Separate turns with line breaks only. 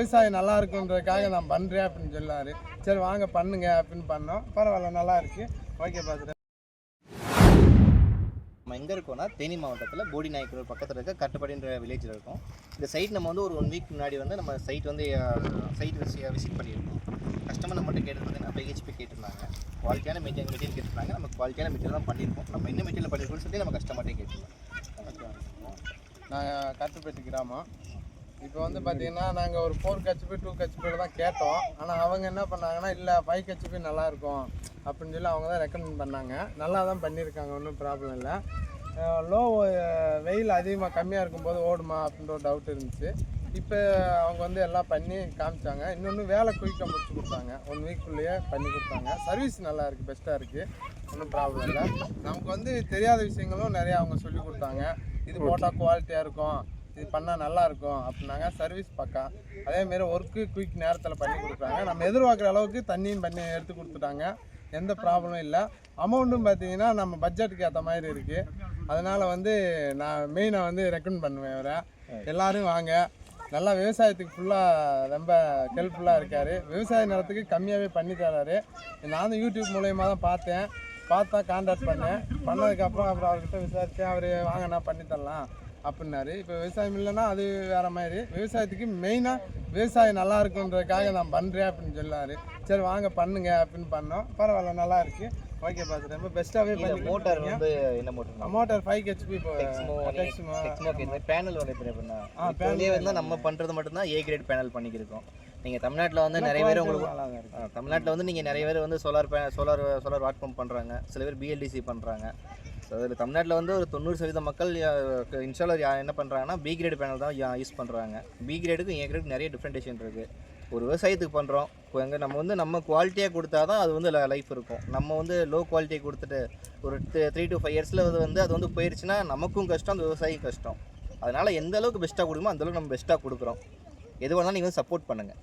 விவசாயம் நல்லா இருக்குன்றதுக்காக நான் பண்ணுறேன் அப்படின்னு சொல்லாரு. சரி வாங்க பண்ணுங்க அப்படின்னு பண்ணோம். பரவாயில்ல நல்லா இருக்கு. ஓகே பார்த்துட்டேன்.
நம்ம எங்கே இருக்கோம்னா தேனி மாவட்டத்தில் போடி நாயக்கர் பக்கத்தில் இருக்க கட்டுப்பாடின்ற வில்லேஜில் இருக்கோம். இந்த சைட் நம்ம வந்து ஒரு 1 வீக் முன்னாடி வந்து நம்ம சைட் வந்து விசிட் பண்ணியிருக்கோம். கஸ்டமர் நம்மகிட்ட கேட்டிருந்தது நான் பிஹெச்பி கேட்டிருந்தாங்க. குவாலிட்டியான மெட்டீரியல் கேட்டிருந்தாங்க. நம்ம குவாலிட்டியான மெட்டீரியல் தான் பண்ணியிருக்கோம். நம்ம என்ன மெட்டீரியல் பண்ணியிருக்கோம்னு சொல்லி நம்ம கஸ்டமர்கிட்டே கேட்டிருந்தோம்.
நாங்கள் கட்டுப்பட்டு கிராமம். இப்போ வந்து பார்த்தீங்கன்னா நாங்கள் ஒரு 4 கச்சிபி 2 கச்சிபியில் தான் கேட்டோம். ஆனால் அவங்க என்ன பண்ணாங்கன்னா இல்லை 5 கச்சிபி நல்லாயிருக்கும் அப்படின்னு சொல்லி அவங்க தான் ரெக்கமெண்ட் பண்ணாங்க. நல்லா தான் பண்ணியிருக்காங்க, ஒன்றும் ப்ராப்ளம் இல்லை. லோ வெயில் அதிகமாக கம்மியாக இருக்கும்போது ஓடுமா அப்படின்ற ஒரு டவுட் இருந்துச்சு. இப்போ அவங்க வந்து எல்லாம் பண்ணி காமிச்சாங்க. இன்னொன்று வேலை குயிக்காக முடிச்சு கொடுத்தாங்க. 1 வீக்குள்ளேயே பண்ணி கொடுத்தாங்க. சர்வீஸ் நல்லா இருக்குது, பெஸ்ட்டாக இருக்குது, ஒன்றும் ப்ராப்ளம் இல்லை. நமக்கு வந்து தெரியாத விஷயங்களும் நிறையா அவங்க சொல்லி கொடுத்தாங்க. இது போட்டால் குவாலிட்டியாக இருக்கும், இது பண்ணால் நல்லாயிருக்கும் அப்படின்னாங்க. சர்வீஸ் பக்கா. அதேமாரி ஒர்க்கு குயிக் நேரத்தில் பண்ணி கொடுக்குறாங்க. நம்ம எதிர்பார்க்குற அளவுக்கு தண்ணியும் பண்ணி எடுத்து கொடுத்துட்டாங்க. எந்த ப்ராப்ளமும் இல்லை. அமௌண்ட்டும் பார்த்தீங்கன்னா நம்ம பட்ஜெட்டுக்கு ஏற்ற மாதிரி இருக்குது. அதனால் வந்து நான் மெயினாக வந்து ரெக்கமெண்ட் பண்ணுவேன் இவரை. எல்லோரும் வாங்க. நல்லா விவசாயத்துக்கு ஃபுல்லாக ரொம்ப ஹெல்ப்ஃபுல்லாக இருக்கார். விவசாய நிலத்துக்கு கம்மியாகவே பண்ணி தராரு. நானும் யூடியூப் மூலயமா தான் பார்த்தா கான்டாக்ட் பண்ணதுக்கப்புறம் அப்புறம் அவர்கிட்ட விசாரித்தேன். அவர் வாங்கினா பண்ணித்தரலாம் அப்படின்னாரு. இப்போ விவசாயம் இல்லைன்னா அது வேறு மாதிரி. விவசாயத்துக்கு மெயினாக விவசாயம் நல்லா இருக்குன்றதுக்காக நான் பண்ணுறேன் அப்படின்னு சொல்லாரு. சரி வாங்க பண்ணுங்க அப்படின்னு பண்ணோம். பரவாயில்ல நல்லா இருக்கு. ஓகே பார்த்துட்டேன். ரொம்ப பெஸ்ட்டாகவே பண்ணி.
மோட்டார் வந்து என்ன மோட்டார்?
Motor 5 HP. இப்போ
பேனல் வந்து பேனலே வந்து நம்ம பண்ணுறது மட்டும்தான் ஏ கிரேட் பேனல் பண்ணிக்கிருக்கோம். நீங்கள் தமிழ்நாட்டில் வந்து நிறைய பேர் உங்களுக்கு தமிழ்நாட்டில் வந்து நீங்கள் நிறைய பேர் வந்து சோலார் வாட் பம்ப் பண்ணுறாங்க. சில பேர் பிஎல்டிசி பண்ணுறாங்க. ஸோ அதில் தமிழ்நாட்டில் வந்து ஒரு 90% மக்கள் இன்ஸ்டாலர் என்ன பண்ணுறாங்கன்னா பி கிரேட் பேனல் தான் யூஸ் பண்ணுறாங்க. பி கிரேடுக்கும் ஏ கிரேடுக்கும் நிறைய டிஃப்ரெண்டேஷன் இருக்குது. ஒரு விவசாயத்துக்கு பண்ணுறோம், எங்கே நம்ம குவாலிட்டியாக கொடுத்தா தான் அது வந்து லைஃப் இருக்கும். நம்ம வந்து லோ குவாலிட்டியை கொடுத்துட்டு ஒரு 3 to 5 இயர்ஸில் வந்து அது வந்து போயிடுச்சுன்னா நமக்கும் கஷ்டம், அந்த விவசாயிக்கும் கஷ்டம். அதனால் எந்த அளவுக்கு பெஸ்ட்டாக கொடுக்குமோ அந்தளவுக்கு நம்ம பெஸ்ட்டாக கொடுக்குறோம். எது வேணாலும் நீங்கள் வந்து சப்போர்ட் பண்ணுங்கள்.